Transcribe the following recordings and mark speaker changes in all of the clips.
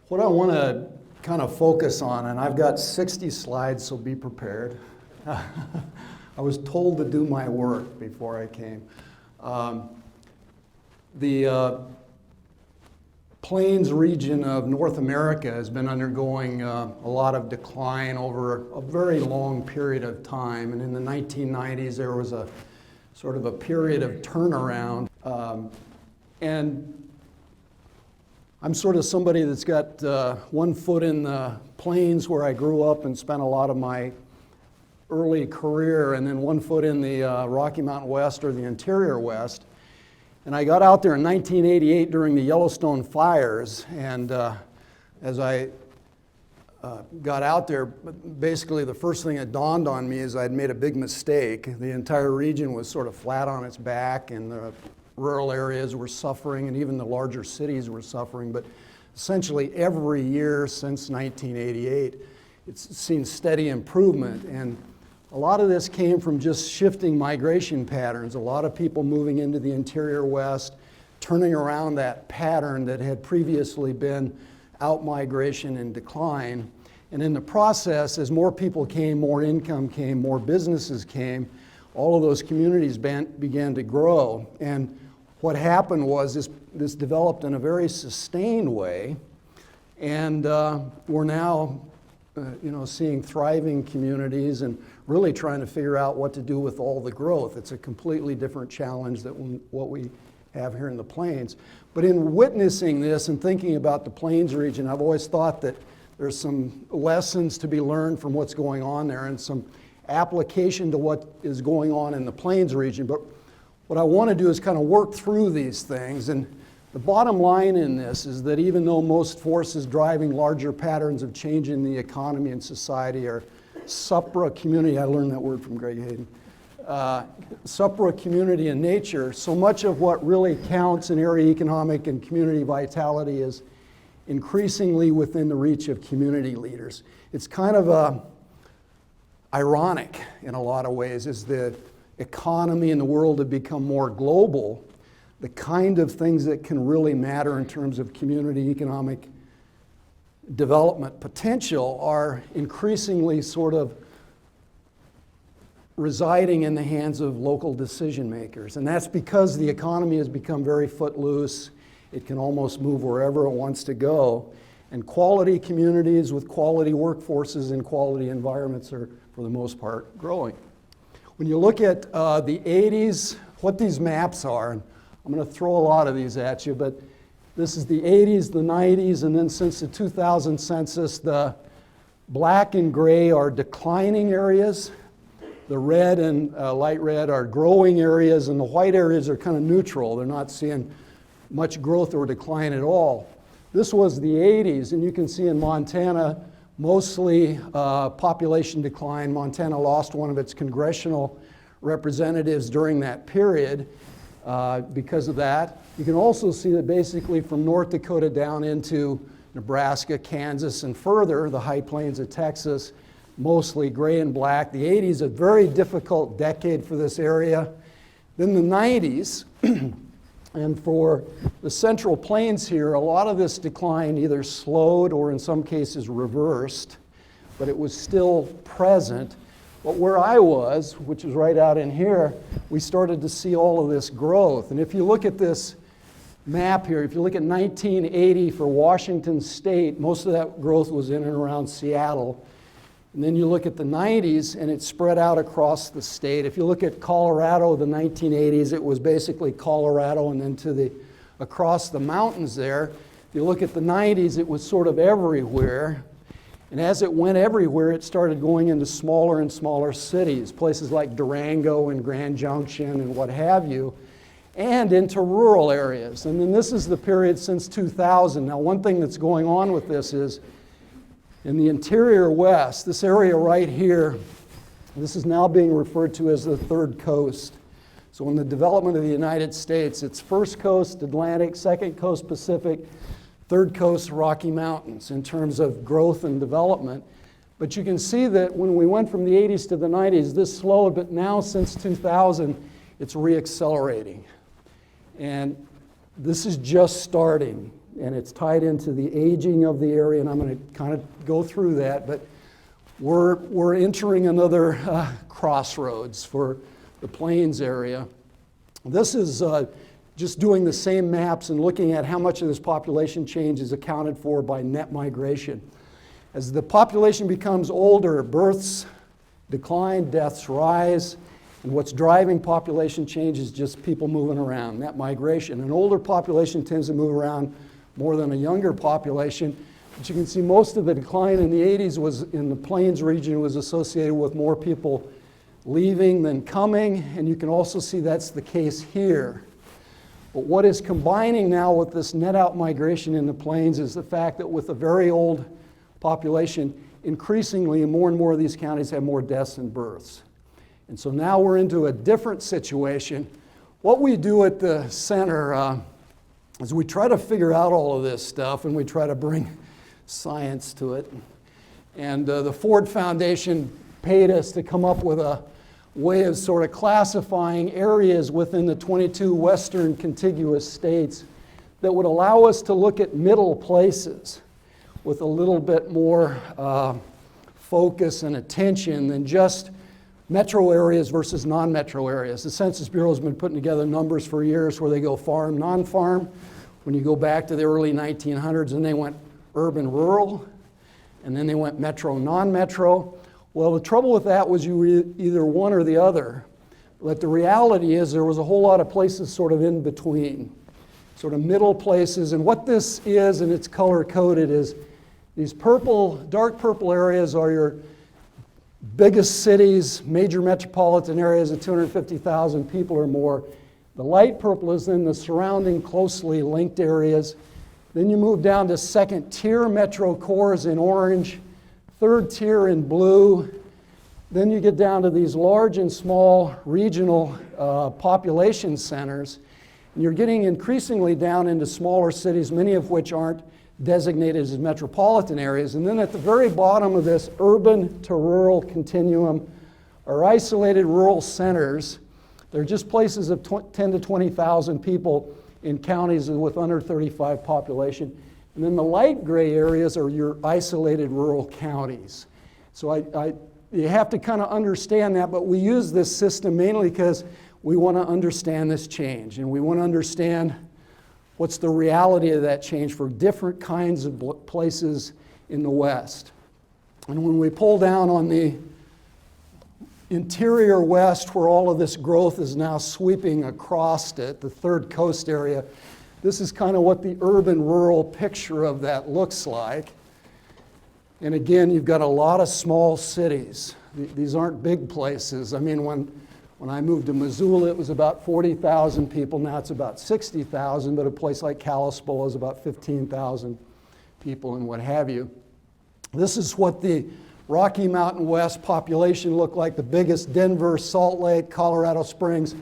Speaker 1: What I want to kind of focus on, and I've got 60 slides, so be prepared. I was told to do my work before I came. The Plains region of North America has been undergoing a lot of decline over a very long period of time. And in the 1990s, there was a sort of a period of turnaround. And I'm sort of somebody that's got one foot in the plains where I grew up and spent a lot of my early career, and then one foot in the Rocky Mountain West or the interior West. And I got out there in 1988 during the Yellowstone fires, and as I got out there, basically the first thing that dawned on me is I'd made a big mistake. The entire region was sort of flat on its back, and the rural areas were suffering, and even the larger cities were suffering. But essentially every year since 1988, it's seen steady improvement. And a lot of this came from just shifting migration patterns. A lot of people moving into the interior West, turning around that pattern that had previously been out-migration and decline. And in the process, as more people came, more income came, more businesses came, all of those communities began to grow. And what happened was this developed in a very sustained way, and we're now seeing thriving communities and really trying to figure out what to do with all the growth. It's a completely different challenge than what we have here in the Plains. But in witnessing this and thinking about the Plains region, I've always thought that there's some lessons to be learned from what's going on there and some application to what is going on in the Plains region. But what I want to do is kind of work through these things. And the bottom line in this is that even though most forces driving larger patterns of change in the economy and society are supra-community, I learned that word from Greg Hayden, supra-community in nature, so much of what really counts in area economic and community vitality is increasingly within the reach of community leaders. It's kind of ironic in a lot of ways as the economy and the world have become more global. The kind of things that can really matter in terms of community economic development potential are increasingly sort of residing in the hands of local decision makers. And that's because the economy has become very footloose. It can almost move wherever it wants to go. And quality communities with quality workforces and quality environments are, for the most part, growing. When you look at the 80s, what these maps are, and I'm going to throw a lot of these at you, but this is the 80s, the 90s, and then since the 2000 census, the black and gray are declining areas. The red and light red are growing areas, and the white areas are kind of neutral. They're not seeing much growth or decline at all. This was the 80s, and you can see in Montana, mostly population decline. Montana lost one of its congressional representatives during that period because of that. You can also see that basically from North Dakota down into Nebraska, Kansas, and further, the high plains of Texas, mostly gray and black. The 80s, a very difficult decade for this area. Then the 90s, and for the Central Plains here, a lot of this decline either slowed or in some cases reversed, but it was still present. But where I was, which is right out in here, we started to see all of this growth. And if you look at this map here, if you look at 1980 for Washington State, most of that growth was in and around Seattle. And then you look at the 90s, and it spread out across the state. If you look at Colorado, the 1980s, it was basically Colorado and then across the mountains there. If you look at the 90s, it was sort of everywhere. And as it went everywhere, it started going into smaller and smaller cities, places like Durango and Grand Junction and what have you, and into rural areas. And then this is the period since 2000. Now, one thing that's going on with this is in the interior West, this area right here, this is now being referred to as the Third Coast. So in the development of the United States, it's First Coast Atlantic, Second Coast Pacific, Third Coast Rocky Mountains in terms of growth and development. But you can see that when we went from the 80s to the 90s, this slowed, but now since 2000, it's reaccelerating. And this is just starting. and it's tied into the aging of the area, and I'm going to kind of go through that, but we're entering another crossroads for the Plains area. This is just doing the same maps and looking at how much of this population change is accounted for by net migration. As the population becomes older, births decline, deaths rise, and what's driving population change is just people moving around, net migration. An older population tends to move around more than a younger population, but you can see most of the decline in the 80s was in the Plains region was associated with more people leaving than coming, and you can also see that's the case here. But what is combining now with this net out migration in the Plains is the fact that with a very old population, increasingly more and more of these counties have more deaths than births. And so now we're into a different situation. What we do at the center is we try to figure out all of this stuff, and we try to bring science to it. And the Ford Foundation paid us to come up with a way of sort of classifying areas within the 22 western contiguous states that would allow us to look at middle places with a little bit more focus and attention than just metro areas versus non-metro areas. The Census Bureau has been putting together numbers for years where they go farm, non-farm. When you go back to the early 1900s, and they went urban, rural, and then they went metro, non-metro. Well, the trouble with that was you were either one or the other. But the reality is there was a whole lot of places sort of in between, sort of middle places. And what this is, and it's color-coded, is these purple, dark purple areas are your biggest cities, major metropolitan areas of 250,000 people or more. The light purple is in the surrounding closely linked areas. Then you move down to second tier metro cores in orange, third tier in blue. Then you get down to these large and small regional population centers. And you're getting increasingly down into smaller cities, many of which aren't designated as metropolitan areas. And then at the very bottom of this urban to rural continuum are isolated rural centers. They're just places of 10 to 20,000 people in counties with under 35 population. And then the light gray areas are your isolated rural counties. So you have to kind of understand that, but we use this system mainly because we want to understand this change, and we want to understand what's the reality of that change for different kinds of places in the West. And when we pull down on the interior West, where all of this growth is now sweeping across it, the Third Coast area, this is kind of what the urban-rural picture of that looks like. And again, you've got a lot of small cities. These aren't big places. I mean, when I moved to Missoula, it was about 40,000 people. Now it's about 60,000, but a place like Kalispell is about 15,000 people and what have you. This is what the Rocky Mountain West population looked like, the biggest: Denver, Salt Lake, Colorado Springs.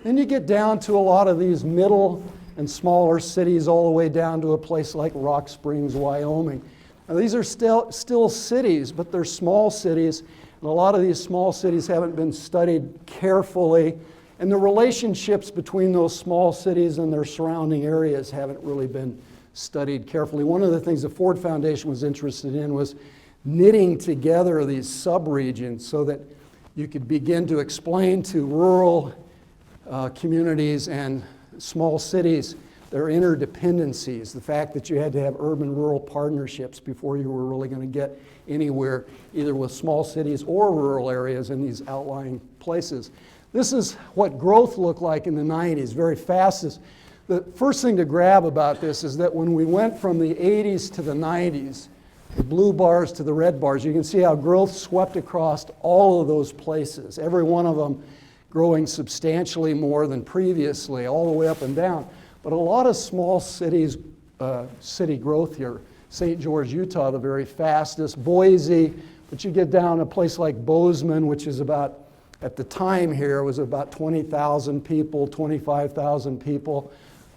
Speaker 1: Then you get down to a lot of these middle and smaller cities, all the way down to a place like Rock Springs, Wyoming. Now, these are still cities, but they're small cities. And a lot of these small cities haven't been studied carefully, and the relationships between those small cities and their surrounding areas haven't really been studied carefully. One of the things the Ford Foundation was interested in was knitting together these subregions so that you could begin to explain to rural communities and small cities their interdependencies, the fact that you had to have urban-rural partnerships before you were really going to get anywhere, either with small cities or rural areas in these outlying places. This is what growth looked like in the 90s, very fast. The first thing to grab about this is that when we went from the 80s to the 90s, the blue bars to the red bars, you can see how growth swept across all of those places, every one of them growing substantially more than previously, all the way up and down. But a lot of small cities, city growth here. St. George, Utah, the very fastest. Boise, but you get down to a place like Bozeman, which is about, at the time here, was about 20,000 people, 25,000 people.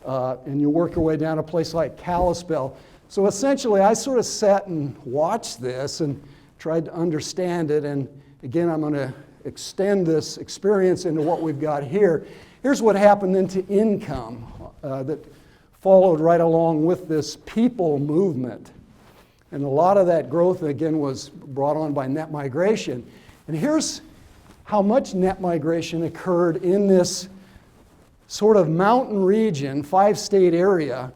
Speaker 1: And you work your way down to a place like Kalispell. So essentially, I sort of sat and watched this and tried to understand it. And again, I'm going to extend this experience into what we've got here. Here's what happened then to income that followed right along with this people movement. And a lot of that growth, again, was brought on by net migration. And here's how much net migration occurred in this sort of mountain region, 5-state area.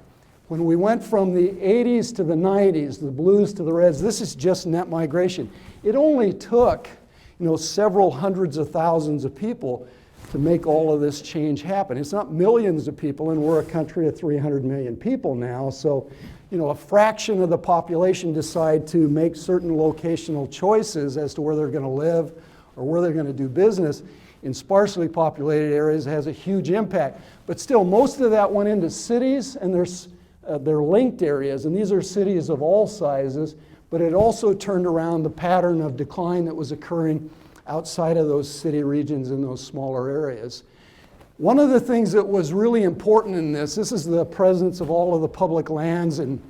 Speaker 1: When we went from the 80s to the 90s, the blues to the reds, this is just net migration. It only took, several hundreds of thousands of people to make all of this change happen. It's not millions of people, and we're a country of 300 million people now, so a fraction of the population decide to make certain locational choices as to where they're going to live or where they're going to do business in sparsely populated areas has a huge impact. But still, most of that went into cities, and they're linked areas, and these are cities of all sizes, but it also turned around the pattern of decline that was occurring outside of those city regions in those smaller areas. One of the things that was really important in this is the presence of all of the public lands in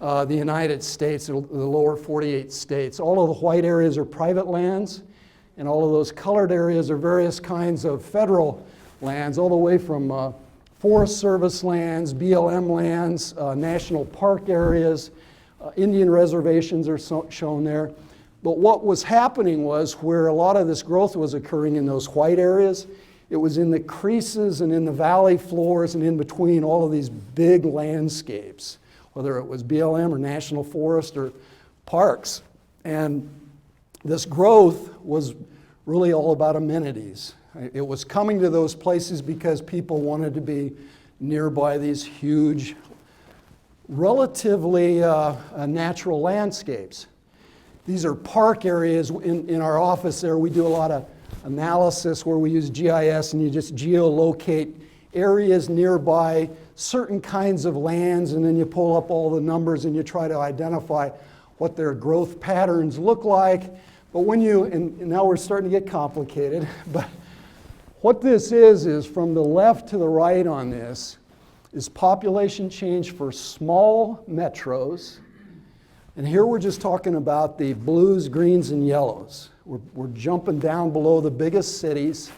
Speaker 1: the United States, the lower 48 states. All of the white areas are private lands, and all of those colored areas are various kinds of federal lands, all the way from Forest Service lands, BLM lands, national park areas, Indian reservations are shown there. But what was happening was where a lot of this growth was occurring in those white areas, it was in the creases and in the valley floors and in between all of these big landscapes, whether it was BLM or national forest or parks. And this growth was really all about amenities. It was coming to those places because people wanted to be nearby these huge, relatively natural landscapes. These are park areas. In our office there, we do a lot of analysis where we use GIS, and you just geolocate areas nearby certain kinds of lands, and then you pull up all the numbers and you try to identify what their growth patterns look like. But and now we're starting to get complicated, but what this is from the left to the right on this is population change for small metros. And here we're just talking about the blues, greens, and yellows. We're jumping down below the biggest cities.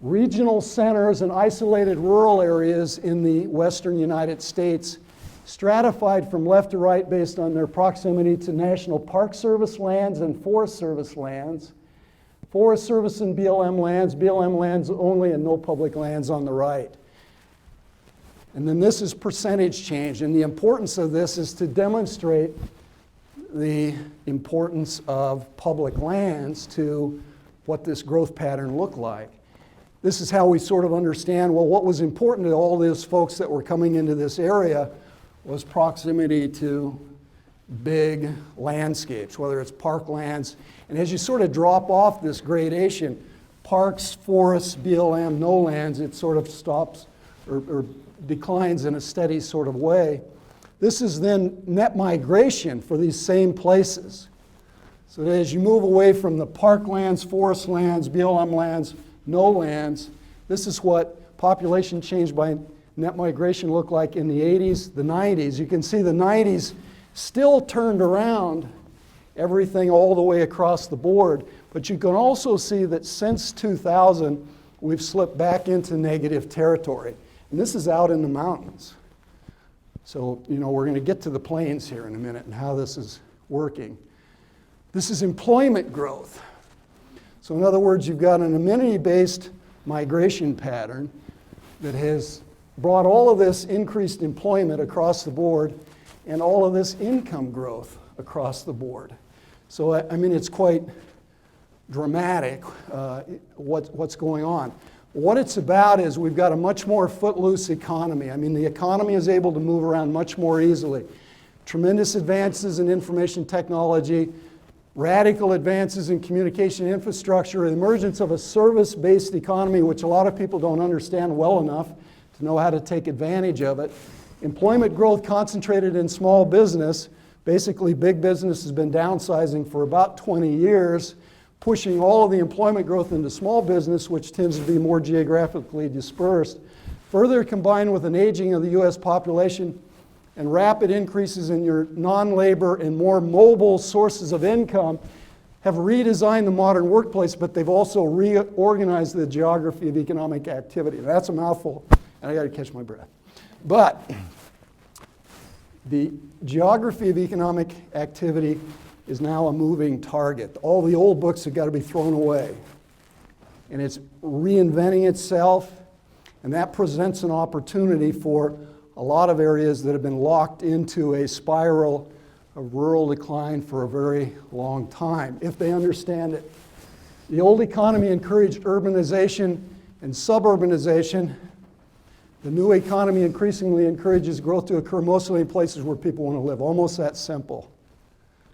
Speaker 1: Regional centers and isolated rural areas in the western United States, stratified from left to right based on their proximity to National Park Service lands and Forest Service lands. Forest Service and BLM lands only, and no public lands on the right. And then this is percentage change, and the importance of this is to demonstrate the importance of public lands to what this growth pattern looked like. This is how we sort of understand, well, what was important to all those folks that were coming into this area was proximity to big landscapes, whether it's parklands. And as you sort of drop off this gradation, parks, forests, BLM, no lands, it sort of stops or declines in a steady sort of way. This is then net migration for these same places. So that as you move away from the parklands, forest lands, BLM lands, no lands, this is what population change by net migration looked like in the 80s, the 90s. You can see the 90s still turned around everything all the way across the board, but you can also see that since 2000, we've slipped back into negative territory. And this is out in the mountains. So, we're going to get to the plains here in a minute and how this is working. This is employment growth. So in other words, you've got an amenity-based migration pattern that has brought all of this increased employment across the board and all of this income growth across the board. So, it's quite dramatic what's going on. What it's about is we've got a much more footloose economy. The economy is able to move around much more easily. Tremendous advances in information technology, radical advances in communication infrastructure, the emergence of a service-based economy, which a lot of people don't understand well enough to know how to take advantage of it. Employment growth concentrated in small business. Basically, big business has been downsizing for about 20 years, pushing all of the employment growth into small business, which tends to be more geographically dispersed. Further, combined with an aging of the U.S. population and rapid increases in your non-labor and more mobile sources of income, have redesigned the modern workplace, but they've also reorganized the geography of economic activity. That's a mouthful, and I got to catch my breath. But the geography of economic activity is now a moving target. All the old books have got to be thrown away. And it's reinventing itself, and that presents an opportunity for a lot of areas that have been locked into a spiral of rural decline for a very long time, if they understand it. The old economy encouraged urbanization and suburbanization. The new economy increasingly encourages growth to occur mostly in places where people want to live, almost that simple.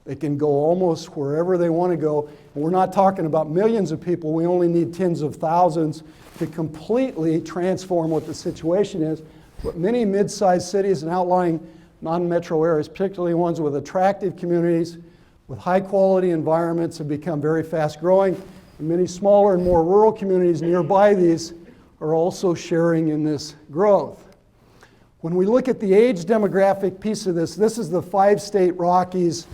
Speaker 1: They can go almost wherever they want to go. And we're not talking about millions of people. We only need tens of thousands to completely transform what the situation is. But many mid-sized cities and outlying non-metro areas, particularly ones with attractive communities, with high-quality environments, have become very fast-growing. And many smaller and more rural communities nearby these are also sharing in this growth. When we look at the age demographic piece of this, this is the 5-state Rockies.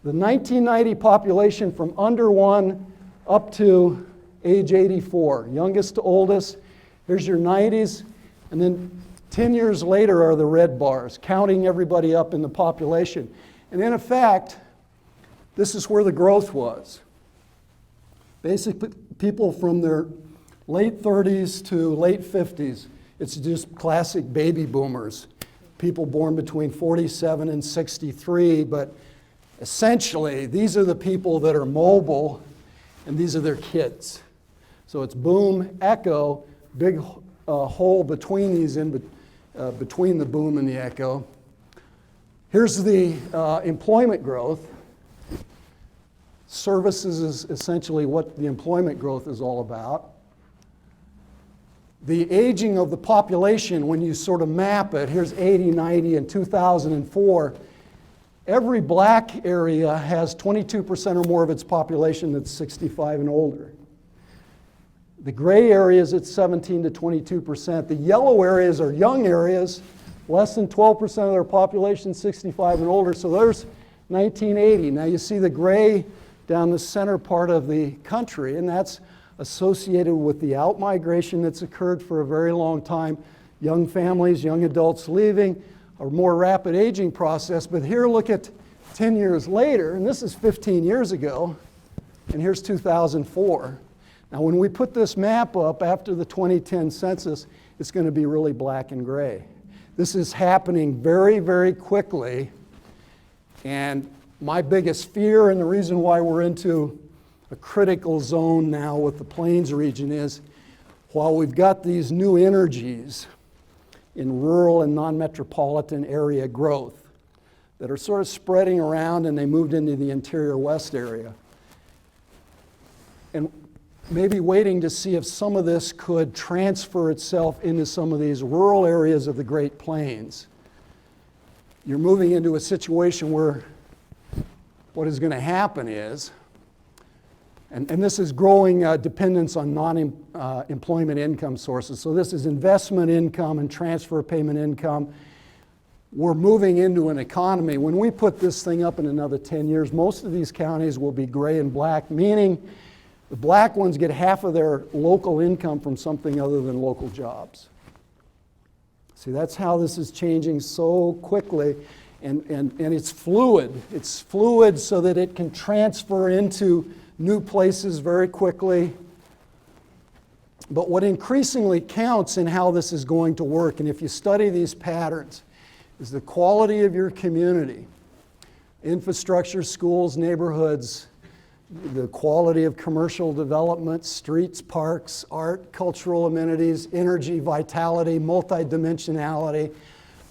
Speaker 1: The 1990 population from under 1 up to age 84, youngest to oldest. Here's your 90s, and then 10 years later are the red bars, counting everybody up in the population. And in effect, this is where the growth was. Basically, people from their late 30s to late 50s, it's just classic baby boomers. People born between 47 and 63, but essentially, these are the people that are mobile, and these are their kids. So it's boom, echo, big hole between these, between the boom and the echo. Here's the employment growth. Services is essentially what the employment growth is all about. The aging of the population, when you sort of map it, here's 80, 90, and 2004. Every black area has 22% or more of its population that's 65 and older. The gray areas, it's 17 to 22%. The yellow areas are young areas, less than 12% of their population 65 and older. So there's 1980. Now you see the gray down the center part of the country, and that's associated with the outmigration that's occurred for a very long time. Young families, young adults leaving, a more rapid aging process. But here, look at 10 years later, and this is 15 years ago, and here's 2004. Now, when we put this map up after the 2010 census, it's going to be really black and gray. This is happening very, very quickly, and my biggest fear, and the reason why we're into a critical zone now with the Plains region, is while we've got these new energies in rural and non-metropolitan area growth that are sort of spreading around, and they moved into the interior west area, and maybe waiting to see if some of this could transfer itself into some of these rural areas of the Great Plains. You're moving into a situation where what is going to happen is, and this is growing dependence on non-employment income sources. So this is investment income and transfer payment income. We're moving into an economy. When we put this thing up in another 10 years, most of these counties will be gray and black, meaning the black ones get half of their local income from something other than local jobs. See, that's how this is changing so quickly. And it's fluid. It's fluid so that it can transfer into new places very quickly. But what increasingly counts in how this is going to work, and if you study these patterns, is the quality of your community. Infrastructure, schools, neighborhoods, the quality of commercial development, streets, parks, art, cultural amenities, energy, vitality, multidimensionality,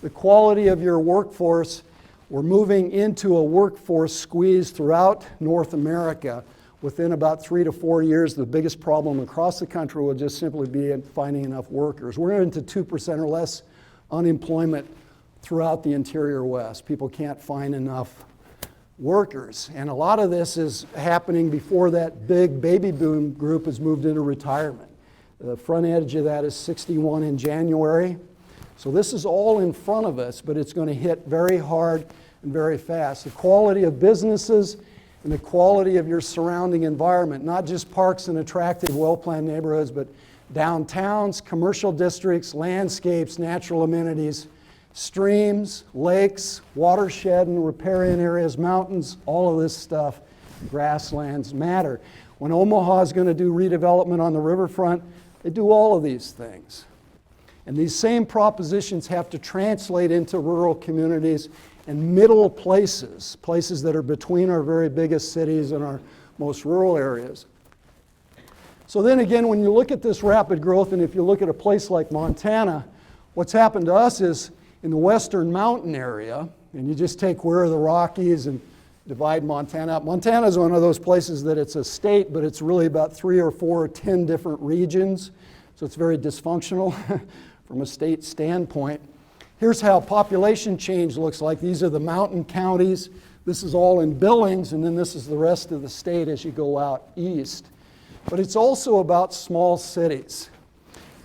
Speaker 1: the quality of your workforce. We're moving into a workforce squeeze throughout North America. Within about 3 to 4 years, the biggest problem across the country will just simply be in finding enough workers. We're into 2% or less unemployment throughout the interior West. People can't find enough workers. And a lot of this is happening before that big baby boom group has moved into retirement. The front edge of that is 61 in January. So this is all in front of us, but it's going to hit very hard and very fast. The quality of businesses and the quality of your surrounding environment, not just parks and attractive, well-planned neighborhoods, but downtowns, commercial districts, landscapes, natural amenities, streams, lakes, watershed and riparian areas, mountains, all of this stuff, grasslands matter. When Omaha is going to do redevelopment on the riverfront, they do all of these things. And these same propositions have to translate into rural communities and middle places, places that are between our very biggest cities and our most rural areas. So then again, when you look at this rapid growth, and if you look at a place like Montana, what's happened to us is in the western mountain area, and you just take where are the Rockies and divide Montana up. Montana is one of those places that it's a state, but it's really about 3 or 4 or 10 different regions. So it's very dysfunctional from a state standpoint. Here's how population change looks like. These are the mountain counties. This is all in Billings, and then this is the rest of the state as you go out east. But it's also about small cities.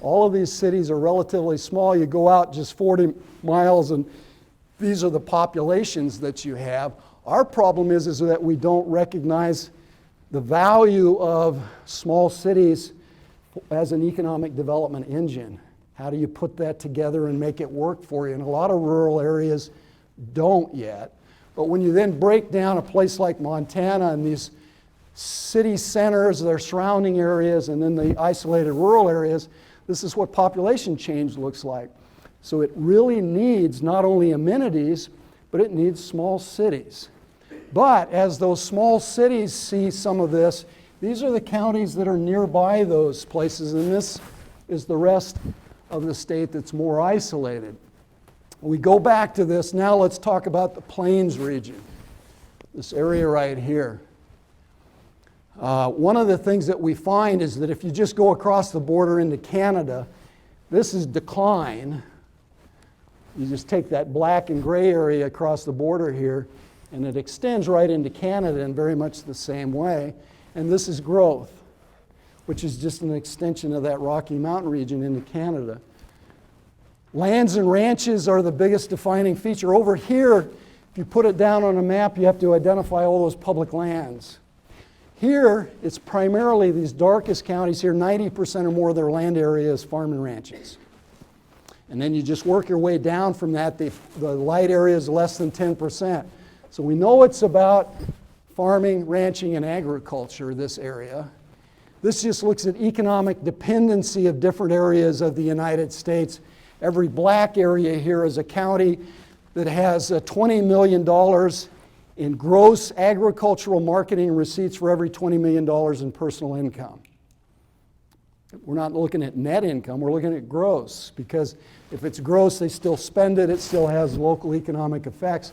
Speaker 1: All of these cities are relatively small. You go out just 40 miles, and these are the populations that you have. Our problem is that we don't recognize the value of small cities as an economic development engine. How do you put that together and make it work for you? And a lot of rural areas don't yet. But when you then break down a place like Montana and these city centers, their surrounding areas, and then the isolated rural areas, this is what population change looks like. So it really needs not only amenities, but it needs small cities. But as those small cities see some of this, these are the counties that are nearby those places, and this is the rest of the state that's more isolated. We go back to this. Now let's talk about the Plains region, this area right here. One of the things that we find is that if you just go across the border into Canada, this is decline. You just take that black and gray area across the border here, and it extends right into Canada in very much the same way. And this is growth, which is just an extension of that Rocky Mountain region into Canada. Lands and ranches are the biggest defining feature. Over here, if you put it down on a map, you have to identify all those public lands. Here, it's primarily these darkest counties here, 90% or more of their land area is farm and ranches. And then you just work your way down from that. The light area is less than 10%. So we know it's about farming, ranching, and agriculture, this area. This just looks at economic dependency of different areas of the United States. Every black area here is a county that has $20 million in gross agricultural marketing receipts for every $20 million in personal income. We're not looking at net income, we're looking at gross, because if it's gross, they still spend it, it still has local economic effects.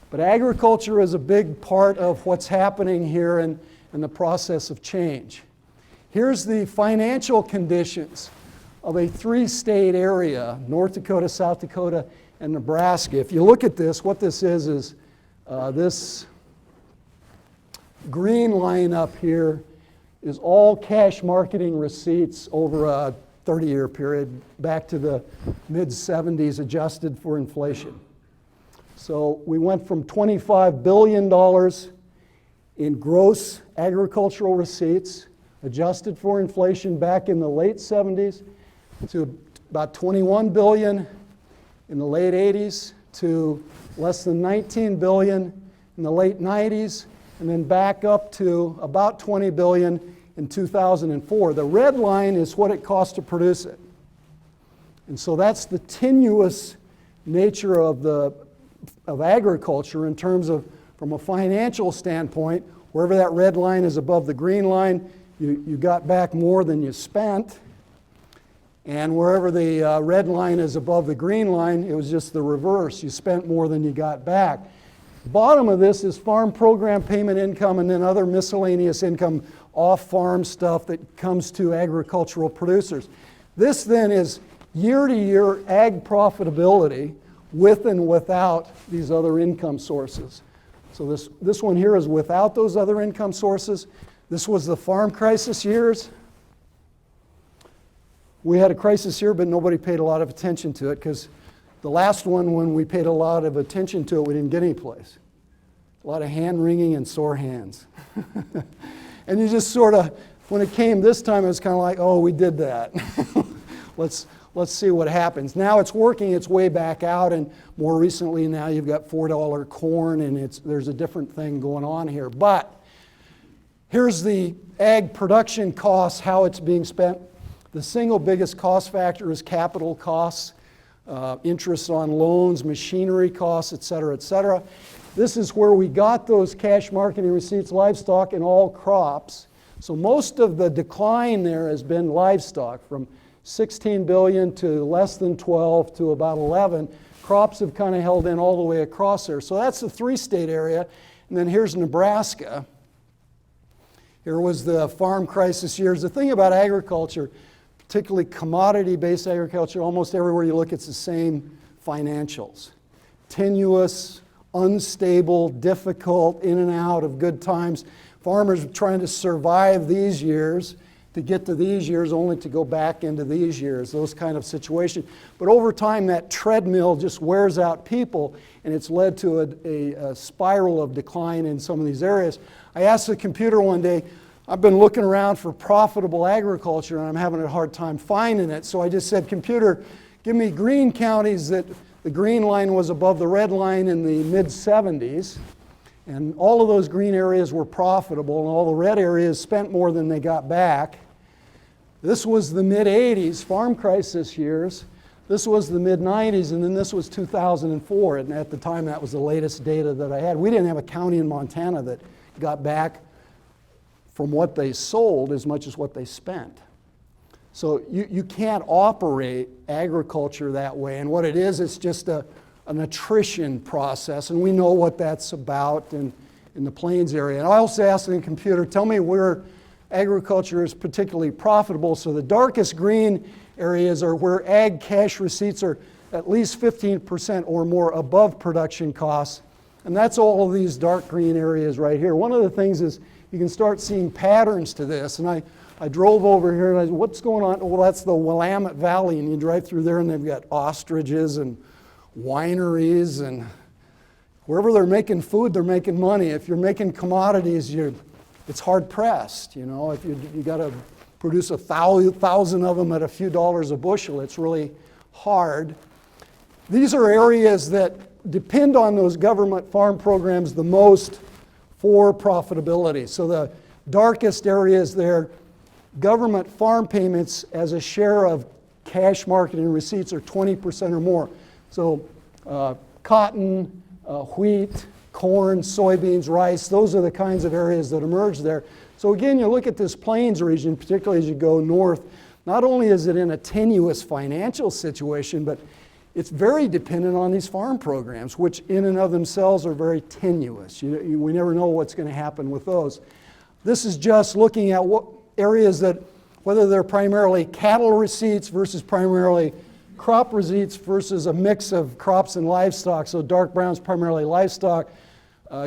Speaker 1: But agriculture is a big part of what's happening here and the process of change. Here's the financial conditions of a 3-state area, North Dakota, South Dakota, and Nebraska. If you look at this, what this is this green line up here is all cash marketing receipts over a 30-year period, back to the mid-70s, adjusted for inflation. So we went from $25 billion in gross agricultural receipts, adjusted for inflation back in the late 70s, to about $21 billion in the late 80s, to less than $19 billion in the late 90s, and then back up to about $20 billion in 2004. The red line is what it costs to produce it. And so that's the tenuous nature of agriculture in terms of, from a financial standpoint, wherever that red line is above the green line, you got back more than you spent. And wherever the red line is above the green line, it was just the reverse. You spent more than you got back. The bottom of this is farm program payment income and then other miscellaneous income, off-farm stuff that comes to agricultural producers. This then is year-to-year ag profitability with and without these other income sources. So this one here is without those other income sources. This was the farm crisis years. We had a crisis here, but nobody paid a lot of attention to it, because the last one, when we paid a lot of attention to it, we didn't get any place. A lot of hand-wringing and sore hands. And you just sort of when it came this time, it was kind of like, oh, we did that. Let's see what happens. Now it's working its way back out, and more recently now you've got $4 corn, and there's a different thing going on here. But here's the ag production costs, how it's being spent. The single biggest cost factor is capital costs, interest on loans, machinery costs, et cetera, et cetera. This is where we got those cash marketing receipts, livestock, and all crops. So most of the decline there has been livestock, from 16 billion to less than 12 to about 11. Crops have kind of held in all the way across there. So that's the three-state area. And then here's Nebraska. Here was the farm crisis years. The thing about agriculture, particularly commodity-based agriculture, almost everywhere you look, it's the same financials. Tenuous, unstable, difficult, in and out of good times. Farmers are trying to survive these years, to get to these years, only to go back into these years, those kind of situations. But over time, that treadmill just wears out people, and it's led to a spiral of decline in some of these areas. I asked the computer one day, I've been looking around for profitable agriculture, and I'm having a hard time finding it. So I just said, computer, give me green counties that the green line was above the red line in the mid-70s. And all of those green areas were profitable, and all the red areas spent more than they got back. This was the mid-'80s, farm crisis years. This was the mid-'90s, and then this was 2004. And at the time, that was the latest data that I had. We didn't have a county in Montana that got back from what they sold as much as what they spent. So you can't operate agriculture that way. And what it is, it's just an attrition process, and we know what that's about in the Plains area. And I also asked the computer, tell me where agriculture is particularly profitable. So the darkest green areas are where ag cash receipts are at least 15% or more above production costs. And that's all of these dark green areas right here. One of the things is you can start seeing patterns to this. And I drove over here and I said, what's going on? Well, that's the Willamette Valley, and you drive through there and they've got ostriches and wineries, and wherever they're making food, they're making money. If you're making commodities, it's hard pressed. You know, if you got to produce 1,000 of them at a few dollars a bushel, it's really hard. These are areas that depend on those government farm programs the most for profitability. So the darkest areas there, government farm payments as a share of cash marketing receipts are 20% or more. So cotton, wheat, corn, soybeans, rice, those are the kinds of areas that emerge there. So again, you look at this Plains region, particularly as you go north, not only is it in a tenuous financial situation, but it's very dependent on these farm programs, which in and of themselves are very tenuous. We never know what's going to happen with those. This is just looking at what areas that, whether they're primarily cattle receipts versus primarily crop receipts versus a mix of crops and livestock. So dark brown's primarily livestock,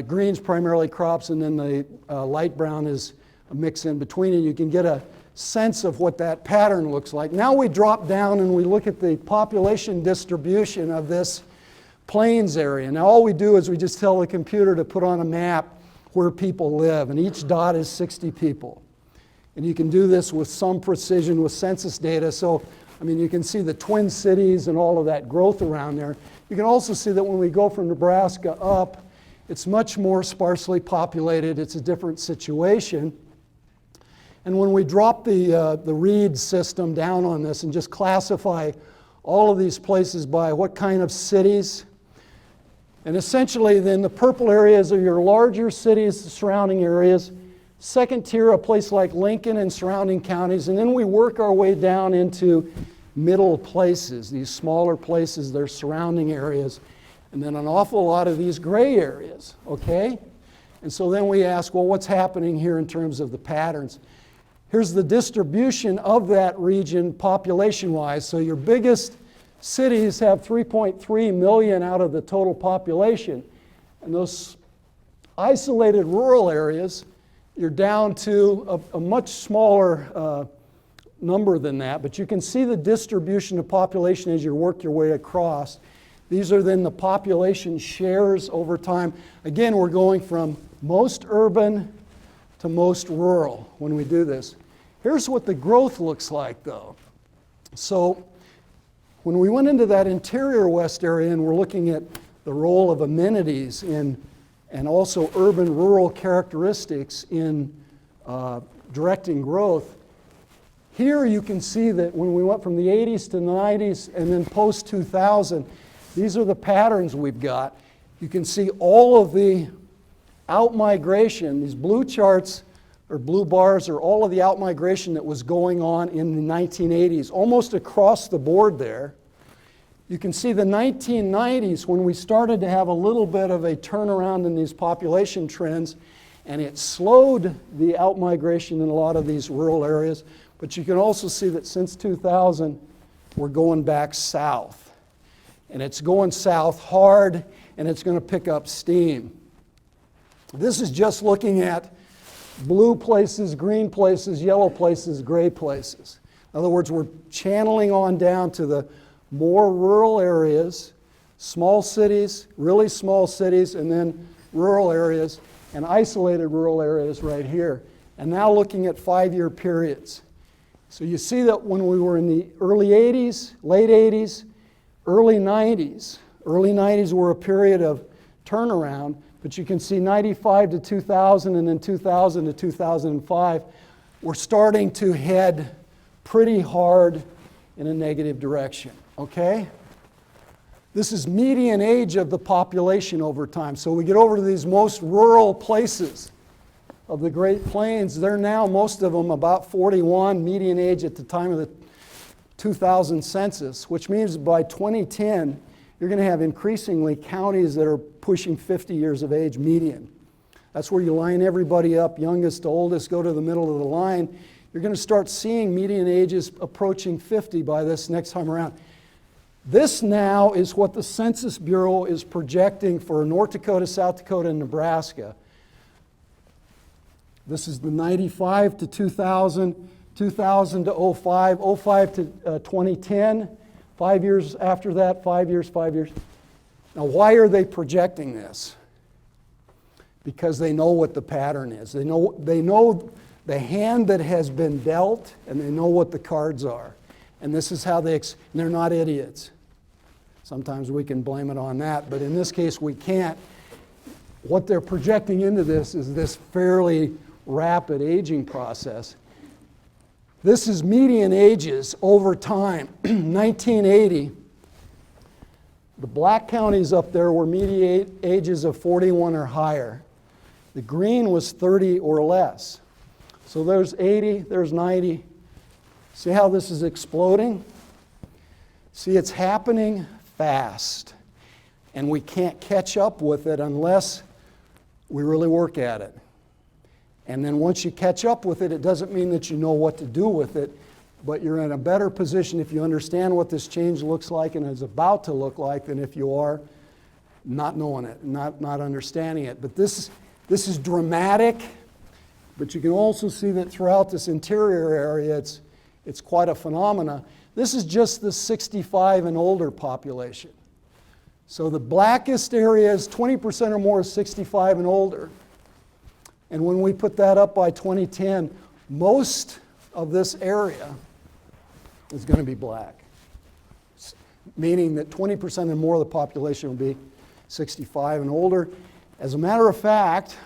Speaker 1: green's primarily crops, and then the light brown is a mix in between, and you can get a sense of what that pattern looks like. Now we drop down and we look at the population distribution of this Plains area. Now all we do is we just tell the computer to put on a map where people live, and each dot is 60 people. And you can do this with some precision with census data. So I mean, you can see the Twin Cities and all of that growth around there. You can also see that when we go from Nebraska up, it's much more sparsely populated. It's a different situation. And when we drop the Reed system down on this and just classify all of these places by what kind of cities, and essentially then the purple areas are your larger cities, the surrounding areas. Second tier, a place like Lincoln and surrounding counties, and then we work our way down into middle places, these smaller places, their surrounding areas, and then an awful lot of these gray areas, okay? And so then we ask, well, what's happening here in terms of the patterns? Here's the distribution of that region population-wise. So your biggest cities have 3.3 million out of the total population, and those isolated rural areas, you're down to a much smaller number than that, but you can see the distribution of population as you work your way across. These are then the population shares over time. Again, we're going from most urban to most rural when we do this. Here's what the growth looks like, though. So when we went into that interior west area and we're looking at the role of amenities and also urban-rural characteristics in directing growth, here you can see that when we went from the 80s to the 90s and then post-2000, these are the patterns we've got. You can see all of the outmigration. These blue charts or blue bars are all of the outmigration that was going on in the 1980s, almost across the board there. You can see the 1990s when we started to have a little bit of a turnaround in these population trends, and it slowed the outmigration in a lot of these rural areas. But you can also see that since 2000, we're going back south. And it's going south hard, and it's going to pick up steam. This is just looking at blue places, green places, yellow places, gray places. In other words, we're channeling on down to the more rural areas, small cities, really small cities, and then rural areas, and isolated rural areas right here. And now looking at 5-year periods. So you see that when we were in the early 80s, late 80s, early 90s were a period of turnaround, but you can see 95 to 2000 and then 2000 to 2005, we're starting to head pretty hard in a negative direction, okay? This is median age of the population over time. So we get over to these most rural places of the Great Plains. They're now, most of them, about 41, median age at the time of the 2000 census, which means by 2010, you're going to have increasingly counties that are pushing 50 years of age median. That's where you line everybody up, youngest to oldest, go to the middle of the line. You're going to start seeing median ages approaching 50 by this next time around. This now is what the Census Bureau is projecting for North Dakota, South Dakota, and Nebraska. This is the 95 to 2000, 2000 to 05, 05 to 2010, 5 years after that, 5 years, 5 years. Now, why are they projecting this? Because they know what the pattern is. They know the hand that has been dealt, and they know what the cards are. And this is how and they're not idiots. Sometimes we can blame it on that, but in this case we can't. What they're projecting into this is this fairly rapid aging process. This is median ages over time. 1980, the black counties up there were median ages of 41 or higher. The green was 30 or less. So there's 80, there's 90. See how this is exploding? See, it's happening fast. And we can't catch up with it unless we really work at it. And then once you catch up with it, it doesn't mean that you know what to do with it, but you're in a better position if you understand what this change looks like and is about to look like than if you are not knowing it, not understanding it. But this is dramatic, but you can also see that throughout this interior area, it's quite a phenomena. This is just the 65 and older population. So the blackest area is 20% or more is 65 and older. And when we put that up by 2010, most of this area is going to be black, meaning that 20% and more of the population will be 65 and older. As a matter of fact,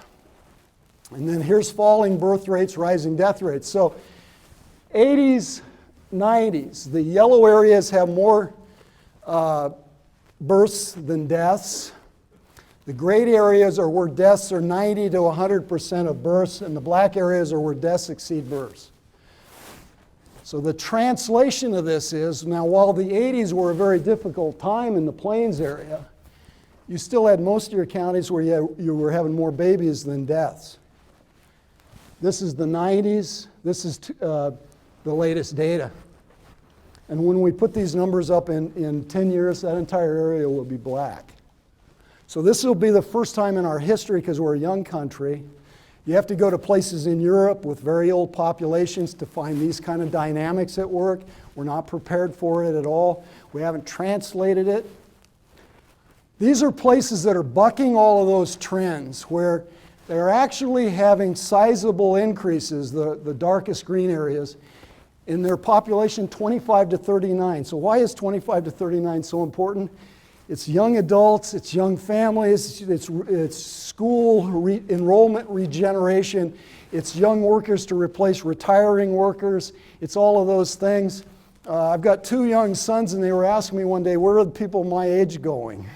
Speaker 1: and then here's falling birth rates, rising death rates. So 80s, 90s, the yellow areas have more births than deaths. The gray areas are where deaths are 90 to 100% of births, and the black areas are where deaths exceed births. So the translation of this is, now while the 80s were a very difficult time in the Plains area, you still had most of your counties where you were having more babies than deaths. This is the 90s. This is the latest data. And when we put these numbers up in 10 years, that entire area will be black. So this will be the first time in our history, because we're a young country. You have to go to places in Europe with very old populations to find these kind of dynamics at work. We're not prepared for it at all. We haven't translated it. These are places that are bucking all of those trends, where They're actually having sizable increases, the darkest green areas, in their population 25 to 39. So why is 25 to 39 so important? It's young adults, it's young families, it's school enrollment regeneration, it's young workers to replace retiring workers, it's all of those things. I've got 2 young sons, and they were asking me one day, where are the people my age going?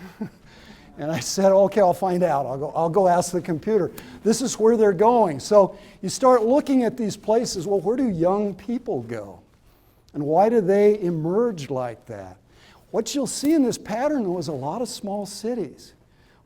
Speaker 1: And I said, okay, I'll find out. I'll go ask the computer. This is where they're going. So you start looking at these places. Well, where do young people go? And why do they emerge like that? What you'll see in this pattern, though, is a lot of small cities.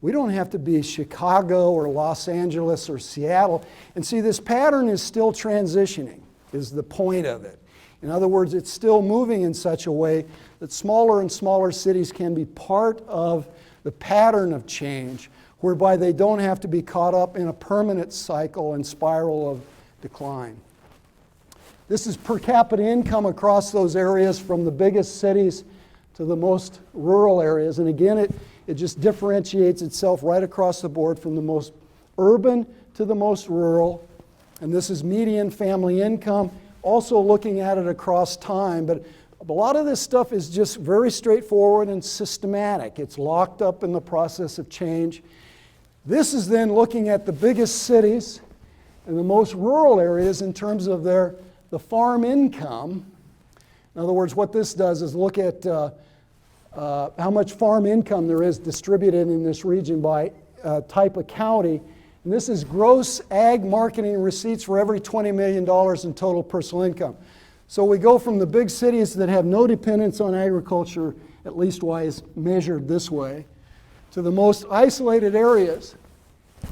Speaker 1: We don't have to be Chicago or Los Angeles or Seattle. And see, this pattern is still transitioning, is the point of it. In other words, it's still moving in such a way that smaller and smaller cities can be part of the pattern of change, whereby they don't have to be caught up in a permanent cycle and spiral of decline. This is per capita income across those areas, from the biggest cities to the most rural areas. And again, it just differentiates itself right across the board, from the most urban to the most rural. And this is median family income, also looking at it across time. But a lot of this stuff is just very straightforward and systematic. It's locked up in the process of change. This is then looking at the biggest cities and the most rural areas in terms of the farm income. In other words, what this does is look at how much farm income there is distributed in this region by type of county. And this is gross ag marketing receipts for every $20 million in total personal income. So we go from the big cities that have no dependence on agriculture, at least wise measured this way, to the most isolated areas.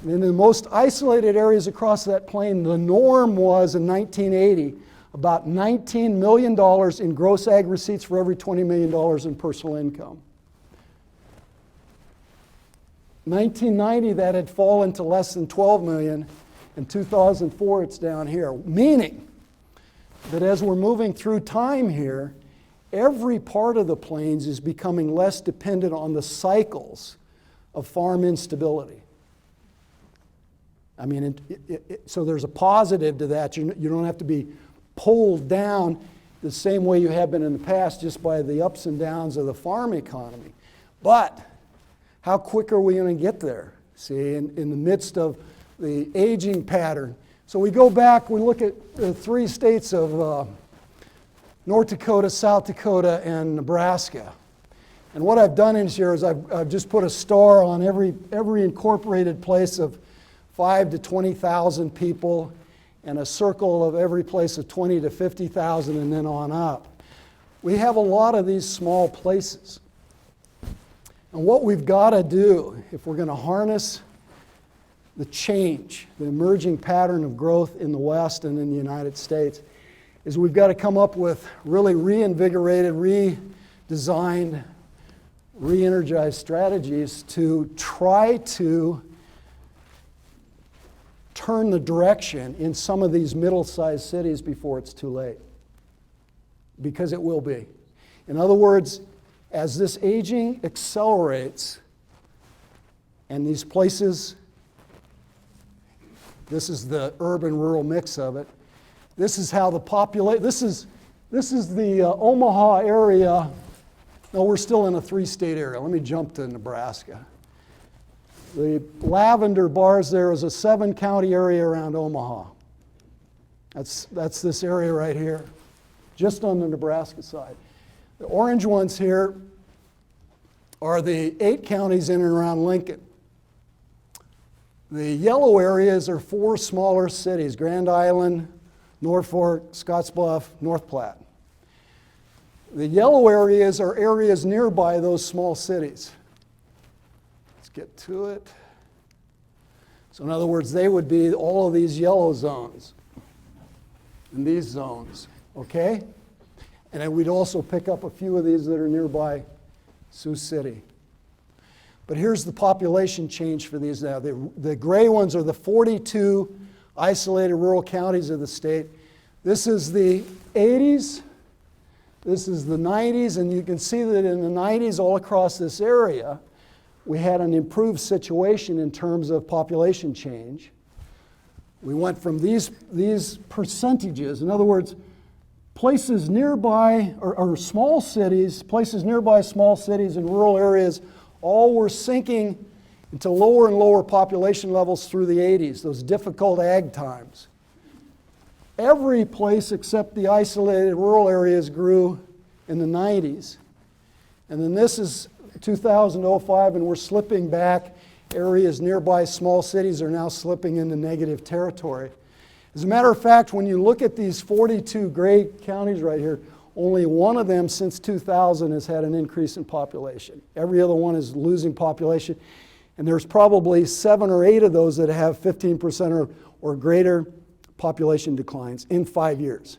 Speaker 1: And in the most isolated areas across that plain, the norm was in 1980 about $19 million in gross ag receipts for every $20 million in personal income. 1990, that had fallen to less than 12 million. In 2004, it's down here, meaning that as we're moving through time here, every part of the plains is becoming less dependent on the cycles of farm instability. I mean, so there's a positive to that. You don't have to be pulled down the same way you have been in the past just by the ups and downs of the farm economy. But how quick are we going to get there? See, in the midst of the aging pattern. So we go back, we look at the 3 states of North Dakota, South Dakota, and Nebraska. And what I've done in here is I've just put a star on every incorporated place of 5 to 20,000 people, and a circle of every place of 20 to 50,000, and then on up. We have a lot of these small places. And what we've got to do, if we're going to harness the change, the emerging pattern of growth in the West and in the United States, is we've got to come up with really reinvigorated, redesigned, re-energized strategies to try to turn the direction in some of these middle-sized cities before it's too late. Because it will be. In other words, as this aging accelerates, and these places, this is the urban-rural mix of it. This is how the population, this is the Omaha area. No, we're still in a 3-state area. Let me jump to Nebraska. The lavender bars there is a 7-county area around Omaha. That's this area right here, just on the Nebraska side. The orange ones here are the 8 counties in and around Lincoln. The yellow areas are 4 smaller cities: Grand Island, Norfolk, Scottsbluff, North Platte. The yellow areas are areas nearby those small cities. Let's get to it. So in other words, they would be all of these yellow zones and these zones, okay? And then we'd also pick up a few of these that are nearby Sioux City. But here's the population change for these now. The gray ones are the 42 isolated rural counties of the state. This is the 80s. This is the 90s. And you can see that in the 90s, all across this area, we had an improved situation in terms of population change. We went from these percentages, in other words, places nearby, or small cities, places nearby small cities and rural areas, all were sinking into lower and lower population levels through the 80s, those difficult ag times. Every place except the isolated rural areas grew in the 90s. And then this is 2005, and we're slipping back. Areas nearby small cities are now slipping into negative territory. As a matter of fact, when you look at these 42 gray counties right here, only one of them since 2000 has had an increase in population. Every other one is losing population. And there's probably 7 or 8 of those that have 15% or greater population declines in 5 years.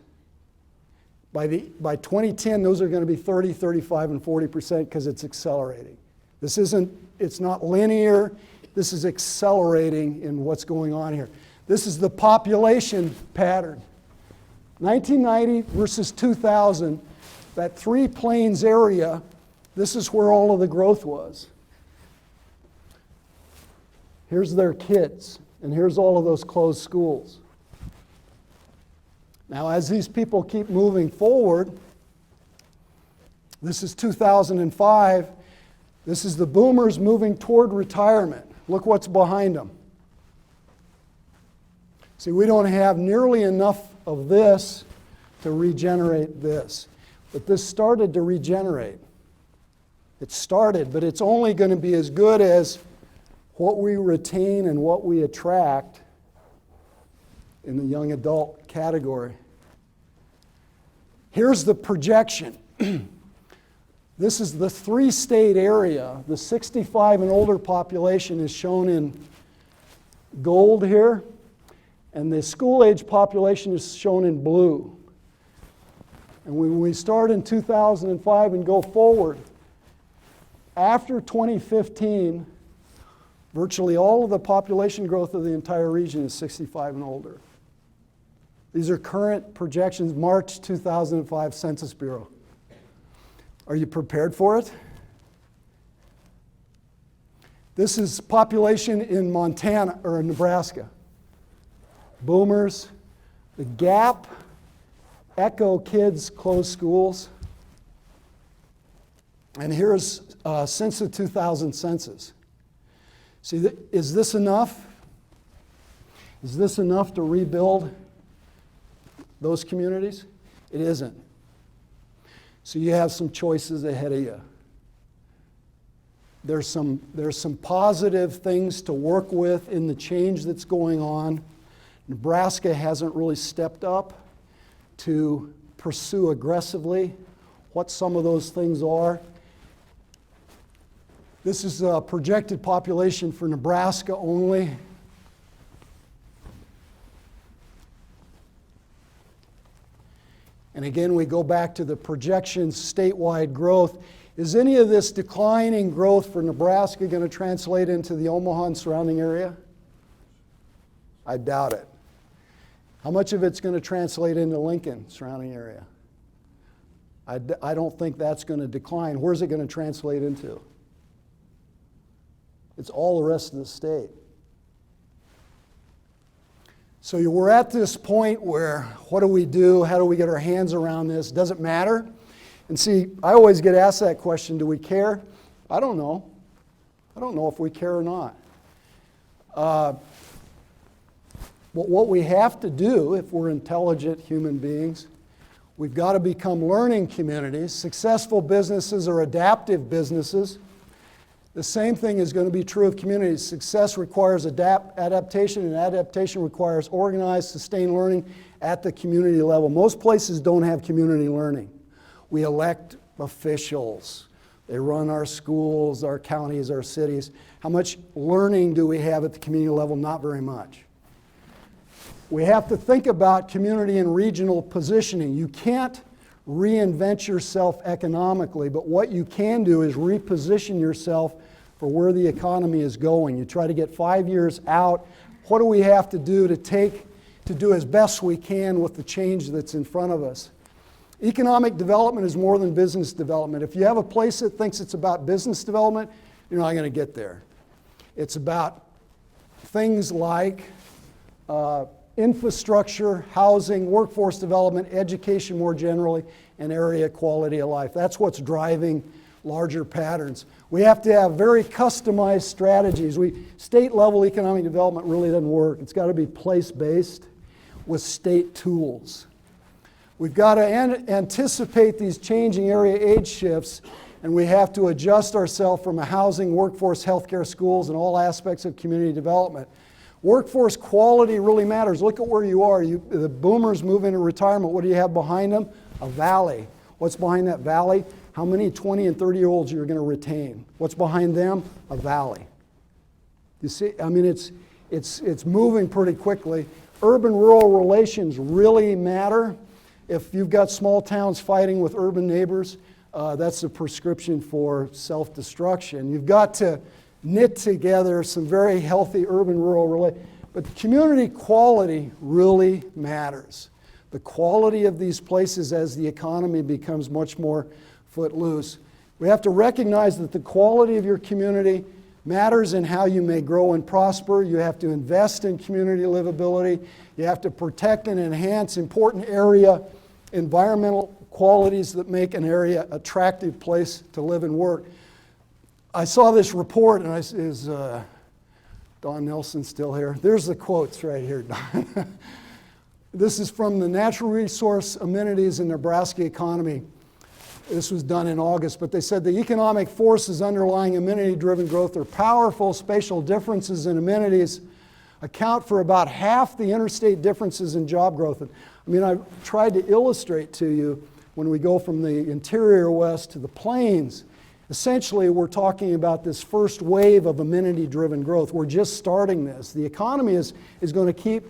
Speaker 1: By 2010, those are going to be 30, 35, and 40% because it's accelerating. It's not linear. This is accelerating in what's going on here. This is the population pattern. 1990 versus 2000, that Three Plains area, this is where all of the growth was. Here's their kids, and here's all of those closed schools. Now, as these people keep moving forward, this is 2005, this is the boomers moving toward retirement. Look what's behind them. See, we don't have nearly enough of this to regenerate this. But this started to regenerate. It started, but it's only going to be as good as what we retain and what we attract in the young adult category. Here's the projection. This is the 3-state area. The 65 and older population is shown in gold here, and the school-age population is shown in blue. And when we start in 2005 and go forward, after 2015, virtually all of the population growth of the entire region is 65 and older. These are current projections, March 2005 Census Bureau. Are you prepared for it? This is population in Montana or in Nebraska. Boomers, the gap, Echo kids close schools. And here's since the 2000 census. See, is this enough? Is this enough to rebuild those communities? It isn't. So you have some choices ahead of you. There's some positive things to work with in the change that's going on. Nebraska hasn't really stepped up to pursue aggressively what some of those things are. This is a projected population for Nebraska only. And again, we go back to the projections, statewide growth. Is any of this declining growth for Nebraska going to translate into the Omaha and surrounding area? I doubt it. How much of it's going to translate into Lincoln, surrounding area? I don't think that's going to decline. Where's it going to translate into? It's all the rest of the state. So we're at this point where, what do we do? How do we get our hands around this? Does it matter? And see, I always get asked that question, do we care? I don't know. I don't know if we care or not. But what we have to do, if we're intelligent human beings, we've got to become learning communities. Successful businesses are adaptive businesses. The same thing is going to be true of communities. Success requires adaptation, and adaptation requires organized, sustained learning at the community level. Most places don't have community learning. We elect officials. They run our schools, our counties, our cities. How much learning do we have at the community level? Not very much. We have to think about community and regional positioning. You can't reinvent yourself economically, but what you can do is reposition yourself for where the economy is going. You try to get 5 years out. What do we have to do to do as best we can with the change that's in front of us? Economic development is more than business development. If you have a place that thinks it's about business development, you're not going to get there. It's about things like infrastructure, housing, workforce development, education more generally, and area quality of life. That's what's driving larger patterns. We have to have very customized strategies. State level economic development really doesn't work. It's got to be place-based with state tools. We've got to anticipate these changing area age shifts, and we have to adjust ourselves from a housing, workforce, healthcare, schools, and all aspects of community development. Workforce quality really matters. Look at where you are. The boomers move into retirement. What do you have behind them? A valley. What's behind that valley? How many 20 and 30-year-olds you're going to retain? What's behind them? A valley. You see, I mean, it's moving pretty quickly. Urban-rural relations really matter. If you've got small towns fighting with urban neighbors, that's a prescription for self-destruction. You've got to knit together some very healthy urban-rural relations. But community quality really matters. The quality of these places as the economy becomes much more footloose. We have to recognize that the quality of your community matters in how you may grow and prosper. You have to invest in community livability. You have to protect and enhance important area environmental qualities that make an area an attractive place to live and work. I saw this report, and is Don Nelson still here? There's the quotes right here, Don. This is from the Natural Resource Amenities in Nebraska Economy. This was done in August, but they said the economic forces underlying amenity-driven growth are powerful. Spatial differences in amenities account for about half the interstate differences in job growth. I mean, I've tried to illustrate to you when we go from the interior west to the plains. Essentially, we're talking about this first wave of amenity-driven growth. We're just starting this. The economy is going to keep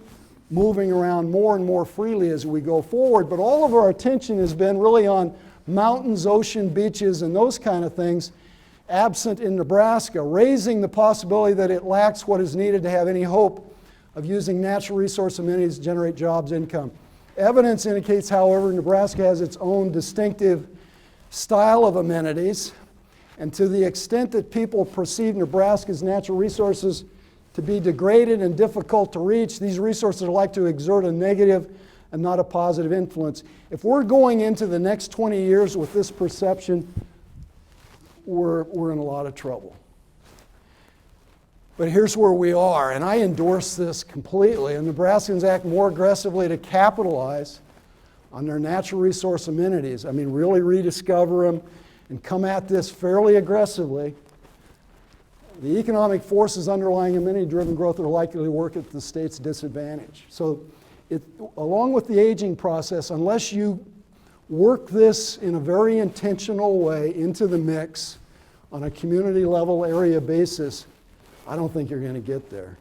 Speaker 1: moving around more and more freely as we go forward, but all of our attention has been really on mountains, ocean, beaches, and those kind of things, absent in Nebraska, raising the possibility that it lacks what is needed to have any hope of using natural resource amenities to generate jobs, income. Evidence indicates, however, Nebraska has its own distinctive style of amenities, and to the extent that people perceive Nebraska's natural resources to be degraded and difficult to reach, these resources are likely to exert a negative and not a positive influence. If we're going into the next 20 years with this perception, we're in a lot of trouble. But here's where we are, and I endorse this completely, and Nebraskans act more aggressively to capitalize on their natural resource amenities. I mean, really rediscover them and come at this fairly aggressively. The economic forces underlying amenity-driven growth are likely to work at the state's disadvantage. So, along with the aging process, unless you work this in a very intentional way into the mix on a community level area basis, I don't think you're going to get there.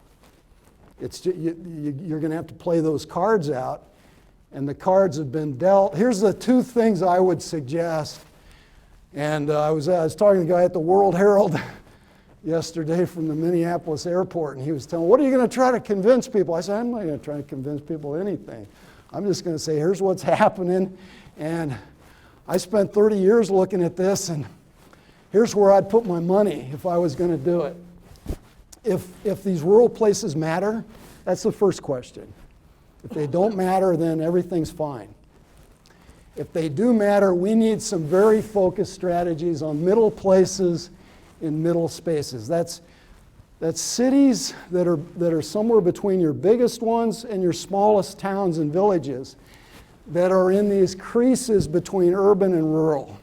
Speaker 1: You're going to have to play those cards out, and the cards have been dealt. Here's the two things I would suggest. And I was talking to the guy at the World Herald yesterday from the Minneapolis airport, and he was telling me, what are you going to try to convince people? I said, I'm not going to try to convince people anything. I'm just going to say, here's what's happening. And I spent 30 years looking at this, and here's where I'd put my money if I was going to do it. If these rural places matter, that's the first question. If they don't matter, then everything's fine. If they do matter, we need some very focused strategies on middle places in middle spaces. That's cities that are somewhere between your biggest ones and your smallest towns and villages that are in these creases between urban and rural.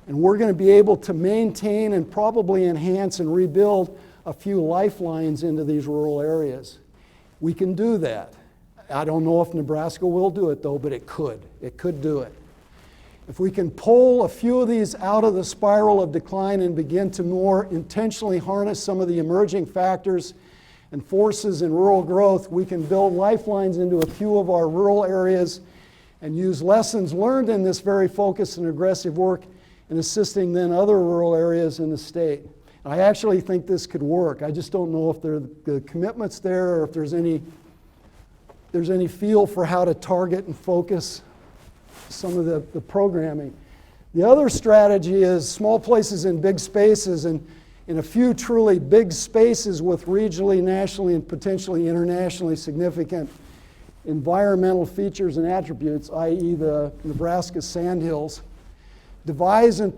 Speaker 1: And we're going to be able to maintain and probably enhance and rebuild a few lifelines into these rural areas. We can do that. I don't know if Nebraska will do it though, but it could. It could do it. If we can pull a few of these out of the spiral of decline and begin to more intentionally harness some of the emerging factors and forces in rural growth, we can build lifelines into a few of our rural areas and use lessons learned in this very focused and aggressive work in assisting then other rural areas in the state. I actually think this could work. I just don't know if the commitment's there or if there's any feel for how to target and focus some of the programming. The other strategy is small places in big spaces, and in a few truly big spaces with regionally, nationally, and potentially internationally significant environmental features and attributes, i.e. the Nebraska Sandhills. Devise and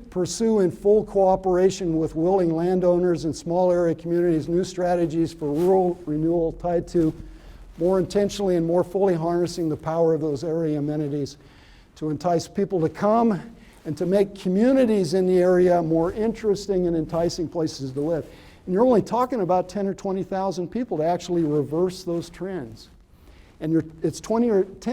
Speaker 1: pursue in full cooperation with willing landowners and small area communities new strategies for rural renewal tied to more intentionally and more fully harnessing the power of those area amenities to entice people to come and to make communities in the area more interesting and enticing places to live. And you're only talking about 10 or 20,000 people to actually reverse those trends. And it's 10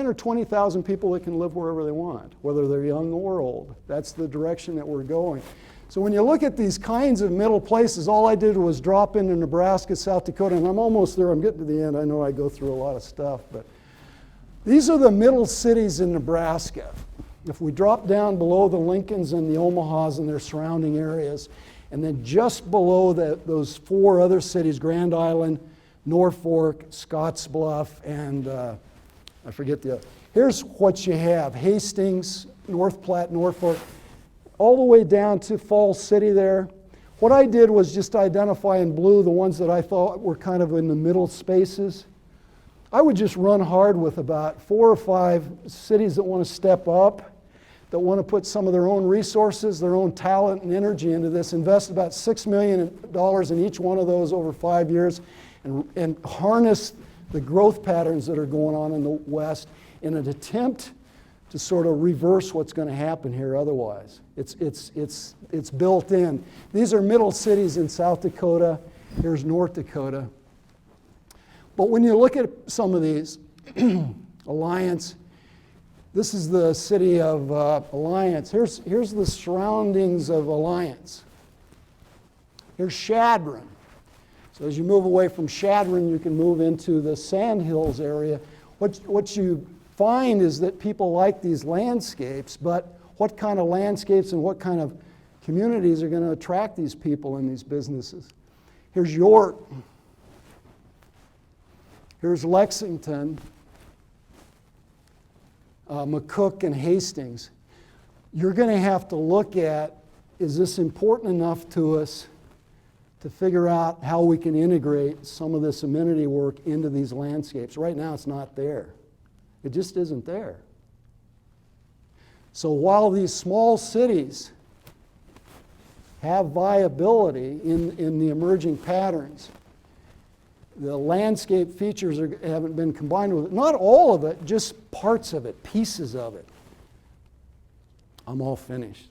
Speaker 1: or 20,000 people that can live wherever they want, whether they're young or old. That's the direction that we're going. So when you look at these kinds of middle places, all I did was drop into Nebraska, South Dakota, and I'm almost there. I'm getting to the end. I know I go through a lot of stuff, but these are the middle cities in Nebraska. If we drop down below the Lincolns and the Omahas and their surrounding areas, and then just below those four other cities, Grand Island, Norfolk, Scottsbluff, and I forget the other. Here's what you have: Hastings, North Platte, Norfolk, all the way down to Falls City there. What I did was just identify in blue the ones that I thought were kind of in the middle spaces. I would just run hard with about 4 or 5 cities that want to step up, that want to put some of their own resources, their own talent and energy into this, invest about $6 million in each one of those over 5 years, and harness the growth patterns that are going on in the West in an attempt to sort of reverse what's going to happen here otherwise. It's built in. These are middle cities in South Dakota. Here's North Dakota. But when you look at some of these, Alliance, this is the city of Alliance. Here's the surroundings of Alliance. Here's Chadron. So as you move away from Chadron, you can move into the Sandhills area. What you find is that people like these landscapes, but what kind of landscapes and what kind of communities are going to attract these people and these businesses? Here's York. Here's Lexington, McCook, and Hastings. You're going to have to look at, is this important enough to us to figure out how we can integrate some of this amenity work into these landscapes? Right now it's not there. It just isn't there. So while these small cities have viability in the emerging patterns, the landscape features haven't been combined with it. Not all of it, just parts of it, pieces of it. I'm all finished.